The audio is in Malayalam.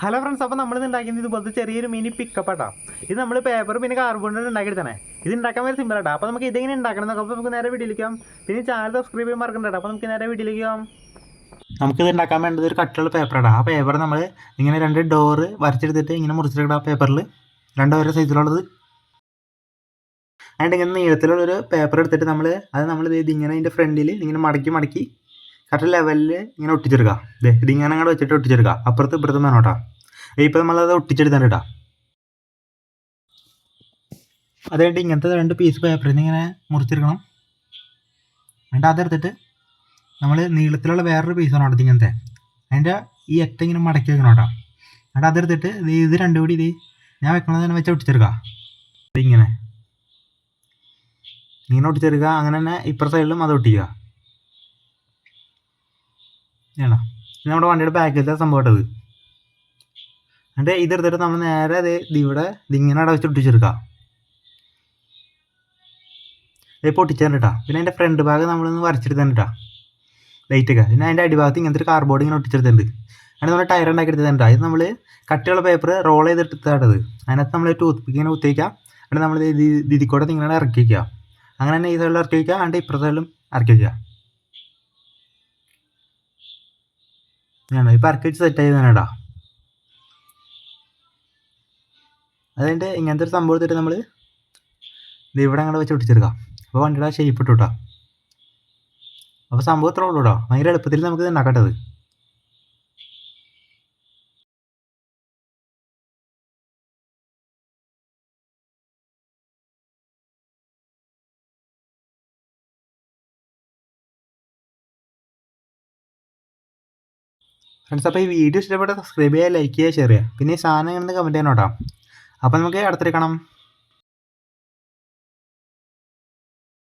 ഹലോ ഫ്രണ്ട്സ്, അപ്പോൾ നമ്മൾ ഉണ്ടാക്കിയത് ഇതുപോലത്തെ ചെറിയൊരു മിനി പിക്കപ്പ് ആട്ടോ. ഇത് നമ്മൾ പേപ്പർ പിന്നെ കാർബോർഡ് ഉണ്ടാക്കിയെടുത്തേ. ഇത് ഉണ്ടാക്കാൻ വേണ്ടി സിമ്പിൾ ആട്ടോ. അപ്പോൾ നമുക്ക് ഇതെങ്ങനെ ഉണ്ടാക്കണം എന്നൊക്കെ അപ്പോൾ നമുക്ക് നേരെ വീട്ടിലേക്കാം. പിന്നെ ചാനൽ സബ്സ്ക്രൈബ് ചെയ്യാൻ മറക്കണ്ട. അപ്പോൾ നമുക്ക് നേരെ വീട്ടിലേക്കാം. നമുക്കിത് ഉണ്ടാക്കാൻ വേണ്ടത് ഒരു കട്ടുള്ള പേപ്പറാണ്. ആ പേപ്പർ നമ്മൾ ഇങ്ങനെ 2 ഡോറ് വരച്ചെടുത്തിട്ട് ഇങ്ങനെ മുറിച്ചെടുക്കണം. ആ പേപ്പറിൽ 2 ഓരോ സൈസിലുള്ളത്. അതിൻ്റെ ഇങ്ങനെ നീളത്തിലുള്ളൊരു പേപ്പർ എടുത്തിട്ട് നമ്മൾ ഇതിങ്ങനെ അതിൻ്റെ ഫ്രണ്ടിൽ ഇങ്ങനെ മടക്കി കറക്റ്റ് ലെവലിൽ ഇങ്ങനെ ഒട്ടിച്ചെടുക്കുക. ഇതിങ്ങനെ അങ്ങോട്ട് വെച്ചിട്ട് ഒട്ടിച്ചെടുക്കുക. അപ്പുറത്ത് ഇപ്പുറത്തും വേണോട്ടാ. ഇപ്പോൾ നമ്മളത് ഒട്ടിച്ചെടുത്താൻ ഇടാം. അത് കഴിഞ്ഞിട്ട് ഇങ്ങനത്തെ 2 പീസ് പേപ്പറിൽ നിന്ന് ഇങ്ങനെ മുറിച്ചെടുക്കണം. എന്നിട്ട് അതെടുത്തിട്ട് നമ്മൾ നീളത്തിലുള്ള വേറൊരു പീസാണ് കേട്ടോ ഇങ്ങനത്തെ. അതിൻ്റെ ഈ അറ്റം ഇങ്ങനെ മടക്കി വെക്കണം കേട്ടോ. എന്നിട്ട് അതെടുത്തിട്ട് ഇത് രണ്ടും കൂടി ഞാൻ വെക്കണത് തന്നെ വെച്ച് ഒട്ടിച്ചെടുക്കുക. ഇങ്ങനെ ഒട്ടിച്ചെടുക്കുക. അങ്ങനെ തന്നെ ഇപ്പുറത്തെ സൈഡിലും അത് ഒട്ടിക്കുക. വേണോ? ഇത് നമ്മുടെ വണ്ടിയുടെ ബാക്കിലത്തെ സംഭവം ഇട്ടത്. എന്നിട്ട് ഇതെടുത്തിട്ട് നമ്മൾ നേരെ ഇവിടെ ഇതിങ്ങനെ അവിടെ വെച്ച് ഒട്ടിച്ചെടുക്കുക. ഇതിപ്പോൾ ഒട്ടിച്ചാൽ കേട്ടോ. പിന്നെ അതിൻ്റെ ഫ്രണ്ട് ഭാഗം നമ്മളൊന്ന് വരച്ചെടുത്താൻ കേട്ടോ ലൈറ്റൊക്കെ. പിന്നെ അതിൻ്റെ അടിഭാഗത്ത് ഇങ്ങനത്തെ ഒരു കാർഡ്ബോർഡ് ഇങ്ങനെ ഒട്ടിച്ചെടുത്തിട്ടുണ്ട്. അതിന് നമ്മൾ ടയർ ഉണ്ടാക്കി എടുത്തിട്ടുണ്ട്. ഇത് നമ്മൾ കട്ടിയുള്ള പേപ്പർ റോൾ ചെയ്തെടുത്തത്. അതിനകത്ത് നമ്മൾ ടൂത്ത് പിക്ക് ഇങ്ങനെ കുത്തിവയ്ക്കുക. എന്നിട്ട് നമ്മൾ ഇതിക്കൂടെ ഇങ്ങനെ ഇറക്കി വയ്ക്കുക. അങ്ങനെ തന്നെ ഈ സൈഡിൽ ഇറക്കി വയ്ക്കുക. അതിൻ്റെ ഇപ്പുറത്തെ സൈഡിലും ഇറക്കി വയ്ക്കുക. വേണം ഇപ്പോൾ ഇറക്കി വെച്ച് സെറ്റ് ആയി തന്നെ കേട്ടോ. അതിൻ്റെ ഇങ്ങനത്തെ ഒരു സംഭവം എടുത്തിട്ട് നമ്മൾ ഇവിടെ അങ്ങോട്ട് വെച്ച് ഒട്ടിച്ചെടുക്കാം. അപ്പോൾ വണ്ടിയുടെ ഷേപ്പ് ഇട്ടു കേട്ടോ. അപ്പോൾ സംഭവം ഇത്രേ ഉള്ളൂ കേട്ടോ. ഭയങ്കര എളുപ്പത്തിൽ നമുക്ക് ഉണ്ടാക്കേണ്ടത്. ഫ്രണ്ട്സ്, അപ്പോൾ ഈ വീഡിയോ ഇഷ്ടപ്പെട്ട സബ്സ്ക്രൈബ് ചെയ്യുക, ലൈക്ക് ചെയ്യുക, ഷെയർ ചെയ്യുക. പിന്നെ ഈ സാധനം കമൻറ്റ് ചെയ്യണം കേട്ടോ. അപ്പോൾ നമുക്ക് അടുത്തിരിക്കണം.